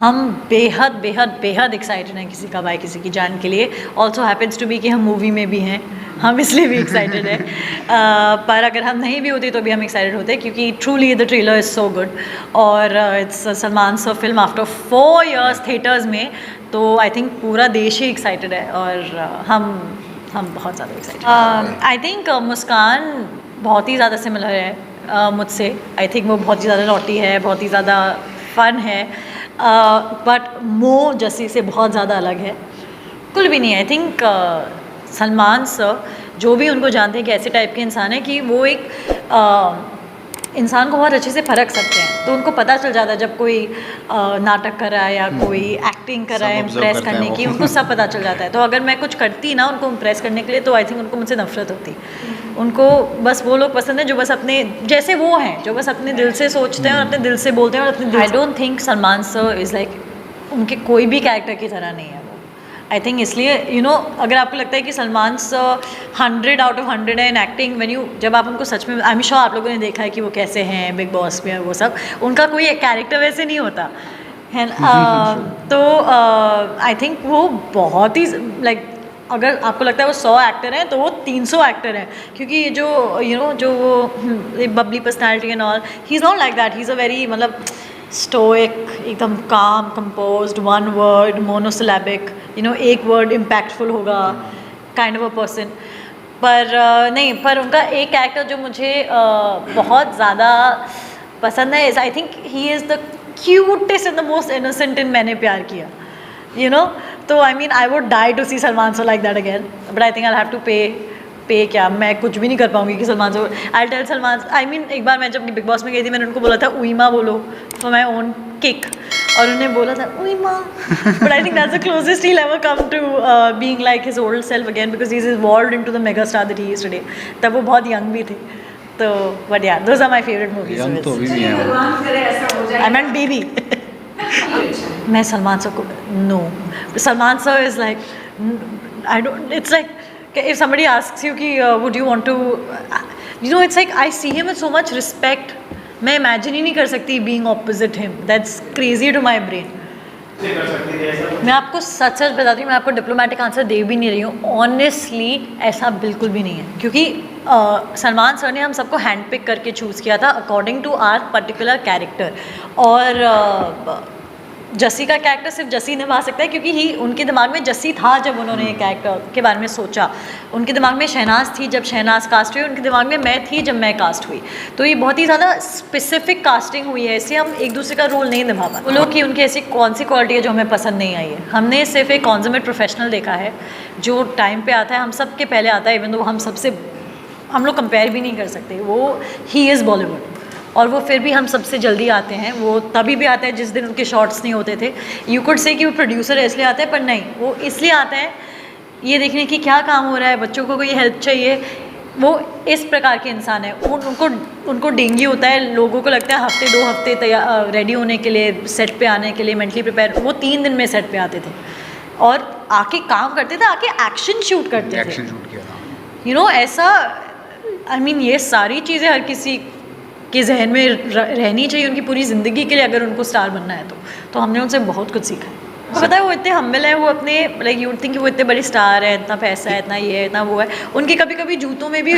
हम बेहद बेहद बेहद एक्साइटेड हैं किसी का भाई किसी की जान के लिए। ऑल्सो हैपेंस टू बी कि हम मूवी में भी हैं, हम इसलिए भी एक्साइटेड हैं। पर अगर हम नहीं भी होते तो भी हम एक्साइटेड होते क्योंकि truly the trailer is so good और it's Salman sir film after 4 years theatres में, तो आई थिंक पूरा देश ही एक्साइटेड है और हम बहुत ज़्यादा एक्साइटेड। आई थिंक मुस्कान बहुत ही ज़्यादा सिमिलर है मुझसे। आई थिंक वो बहुत ही ज़्यादा नॉटी है, बहुत ही ज़्यादा फ़न है, बट मो जस्सी से बहुत ज़्यादा अलग है। कुल भी नहीं। आई थिंक सलमान सर जो भी उनको जानते हैं कि ऐसे टाइप के इंसान है कि वो एक इंसान को बहुत अच्छे से परख सकते हैं। तो उनको पता चल जाता है जब कोई नाटक कर रहा है या कोई एक्टिंग कर रहा है इम्प्रेस करने की, उनको सब पता चल जाता है। तो अगर मैं कुछ करती ना उनको इम्प्रेस करने के लिए तो आई थिंक उनको मुझसे नफरत होती। उनको बस वो लोग पसंद है जो बस अपने जैसे वो हैं, जो बस अपने दिल से सोचते हैं और अपने दिल से बोलते हैं और अपने I don't think Salman sir is like उनके कोई भी कैरेक्टर की तरह नहीं है वो। आई थिंक इसलिए अगर आपको लगता है कि सलमान सर 100 out of 100 है इन एक्टिंग, जब आप उनको सच में आई एम श्योर आप लोगों ने देखा है कि वो कैसे हैं बिग बॉस में, वो सब उनका कोई कैरेक्टर वैसे नहीं होता है। तो आई थिंक वो बहुत ही लाइक अगर आपको लगता है वो 100 एक्टर हैं तो वो 300 एक्टर हैं, क्योंकि ये जो जो वो Babli personality and all, he is not like that. He is a very मतलब स्टोइक, एकदम काम कंपोज्ड, वन वर्ड मोनोसिलेबिक, एक वर्ड इम्पैक्टफुल होगा काइंड ऑफ अ पर्सन। पर नहीं, पर उनका एक कैरेक्टर जो मुझे बहुत ज़्यादा पसंद है is I think he is the cutest and the most innocent in Maine Pyar Kiya, तो I mean I would die to see Salman sir like that again, but I think I have to pay क्या, मैं कुछ भी नहीं कर पाऊंगी कि Salman sir I tell Salman I mean एक बार मैं जब बिग बॉस में गई थी मैंने उनको बोला था उईमा बोलो फॉर माई ओन किक, और उन्हें बोला था उईमा, but I think that's the closest he'll ever come to being like his old self again because he's evolved into the mega star that he is today. तब वो बहुत young भी थे, तो बट या those are my favorite movies. Young तो अभी भी हैं। I meant baby. मैं सलमान सर को no, Salman sir is like I don't, it's like if somebody asks you कि would you want to, it's like I see him with so much respect. मैं imagine ही नहीं कर सकती being opposite him. That's crazy to my brain. मैं आपको सच सच बताती हूँ, मैं आपको डिप्लोमेटिक आंसर दे भी नहीं रही हूँ। ऑनेस्टली ऐसा बिल्कुल भी नहीं है, क्योंकि सलमान सर ने हम सबको हैंड पिक करके चूज़ किया था according to our particular character, और जस्सी का कैरेक्टर सिर्फ जस्सी निभा सकता है क्योंकि उनके दिमाग में जस्सी था जब उन्होंने कैरेक्टर के बारे में सोचा। उनके दिमाग में शहनाज थी जब शहनाज कास्ट हुई, उनके दिमाग में मैं थी जब मैं कास्ट हुई। तो ये बहुत ही ज़्यादा स्पेसिफिक कास्टिंग हुई है, इससे हम एक दूसरे का रोल नहीं निभा पाते। बोलो कि उनकी ऐसी कौन सी क्वालिटी है जो हमें पसंद नहीं आई है। हमने सिर्फ एक कॉन्जमेट प्रोफेशनल देखा है जो टाइम पर आता है, हम सब के पहले आता है, इवन दो हम लोग कंपेयर भी नहीं कर सकते। वो ही इज़ बॉलीवुड, और वो फिर भी हम सबसे जल्दी आते हैं। वो तभी भी आते हैं जिस दिन उनके शॉट्स नहीं होते थे। यू कुड से कि वो प्रोड्यूसर है इसलिए आते हैं, पर नहीं, वो इसलिए आते हैं ये देखने की क्या काम हो रहा है, बच्चों को कोई हेल्प चाहिए। वो इस प्रकार के इंसान है। उनको डेंगू होता है, लोगों को लगता है हफ्ते 2 हफ्ते तैयार रेडी होने के लिए, सेट पे आने के लिए मेंटली प्रिपेयर। वो 3 दिन में सेट पे आते थे और आके काम करते थे, आके एक्शन शूट करते थे। एक्शन शूट किया था। ऐसा आई मीन ये सारी चीज़ें हर किसी के जहन में रहनी चाहिए उनकी पूरी ज़िंदगी के लिए, अगर उनको स्टार बनना है तो हमने उनसे बहुत कुछ सीखा है। पता है वो इतने हम्बल हैं, वो अपने लाइक यू थिंक कि वो इतने बड़े स्टार हैं, इतना पैसा है, इतना ये है, इतना वो है। उनके कभी कभी जूतों में भी